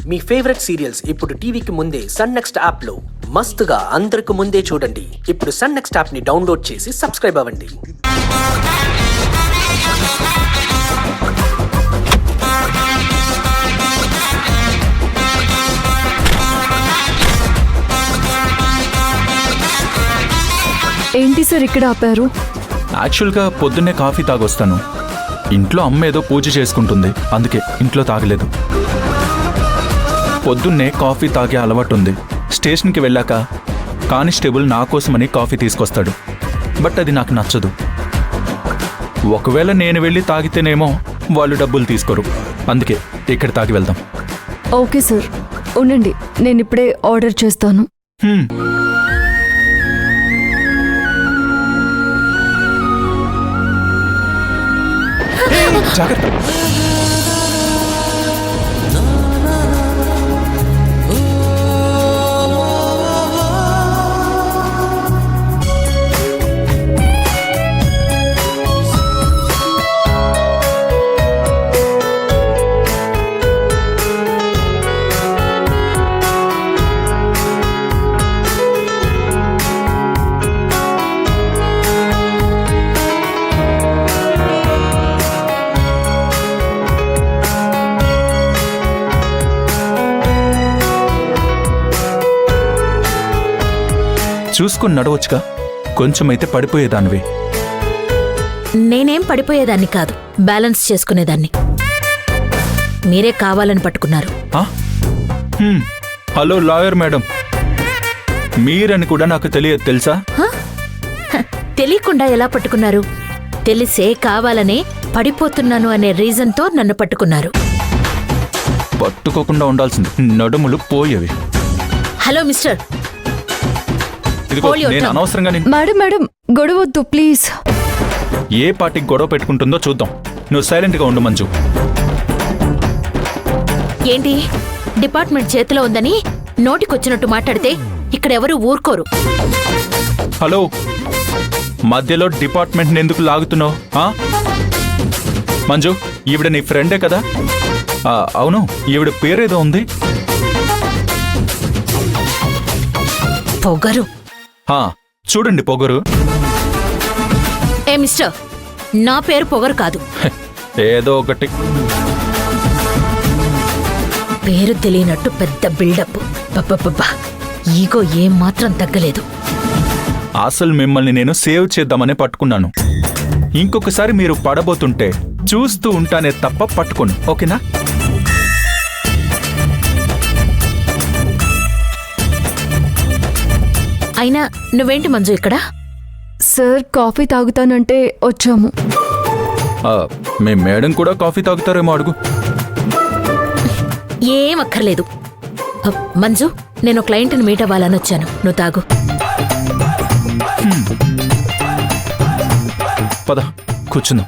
మీ favourite serials ఇప్పుడు టీవీకి ముందే సన్ నెక్స్ట్ యాప్ లో మస్తుగా అందరికి ముందే చూడండి. ఇప్పుడు సన్ నెక్స్ట్ యాప్ ని డౌన్లోడ్ చేసి సబ్స్క్రైబ్ అవ్వండి. ఏంటి సార్ ఇక్కడ ఆపారు? యాక్చువల్గా పొద్దున్నే కాఫీ తాగొస్తాను. ఇంట్లో అమ్మ ఏదో పూజ చేసుకుంటుంది, అందుకే ఇంట్లో తాగలేదు. పొద్దున్నే కాఫీ తాగే అలవాటు ఉంది. స్టేషన్కి వెళ్ళాక కానిస్టేబుల్ నా కోసమని కాఫీ తీసుకొస్తాడు. బట్ అది నాకు నచ్చదు. ఒకవేళ నేను వెళ్ళి తాగితేనేమో వాళ్ళు డబ్బులు తీసుకోరు. అందుకే ఇక్కడ తాగి వెళ్దాం. ఓకే సార్, ఉండండి, నేను ఇప్పుడే ఆర్డర్ చేస్తాను. జాగ్రత్త. చూసుకుని నడవచ్చుగా, కొంచెమైతే పడిపోయేదానివి. నేనేం పడిపోయేదాన్ని కాదు, బ్యాలెన్స్ చేసుకునేదాన్ని. మీరే కావాలని పట్టుకున్నారు. హలో లాయర్ మేడం, మీరని కూడా నాకు తెలియదు తెలుసా? తెలియకుండా ఎలా పట్టుకున్నారు? తెలిసే కావాలనే పడిపోతున్నాను అనే రీజన్తో నన్ను పట్టుకున్నారు. పట్టుకోకుండా ఉండాల్సింది, నడుములు పోయేవి. హలో మిస్టర్, నేను అనవసరంగా మేడం గొడవద్దు ప్లీజ్. ఏ పార్టీకి గొడవ పెట్టుకుంటుందో చూద్దాం. నువ్వు సైలెంట్గా ఉండు మంజు. ఏంటి డిపార్ట్మెంట్ చేతిలో ఉందని నోటికొచ్చినట్టు మాట్లాడితే ఇక్కడెవరూ ఊరుకోరు. హలో, మధ్యలో డిపార్ట్మెంట్ ఎందుకు లాగుతున్నావు? మంజు, ఈవిడ నీ ఫ్రెండే కదా? అవును, ఈవిడ పేరేదో ఉంది. పొగరు. చూడండి పొగరు. ఏ మిస్టర్, నా పేరు పొగరు కాదు. ఏదో ఒకటి. పేరు తెలియనట్టు పెద్ద బిల్డప్. ఈగో ఏం మాత్రం తగ్గలేదు. అసలు మిమ్మల్ని నేను సేవ్ చేద్దామనే పట్టుకున్నాను. ఇంకొకసారి మీరు పడబోతుంటే చూస్తూ ఉంటానే తప్ప పట్టుకోను, ఓకేనా? అయినా నువ్వేంటి మంజు ఇక్కడ? సార్ కాఫీ తాగుతానంటే వచ్చాము. మీ మేడం కూడా కాఫీ తాగుతారేమో అడుగు. ఏం అక్కర్లేదు. మంజు, నేను క్లయింట్ని మీట్ అవ్వాలని వచ్చాను, నువ్వు తాగు. పద కూర్చుందాం.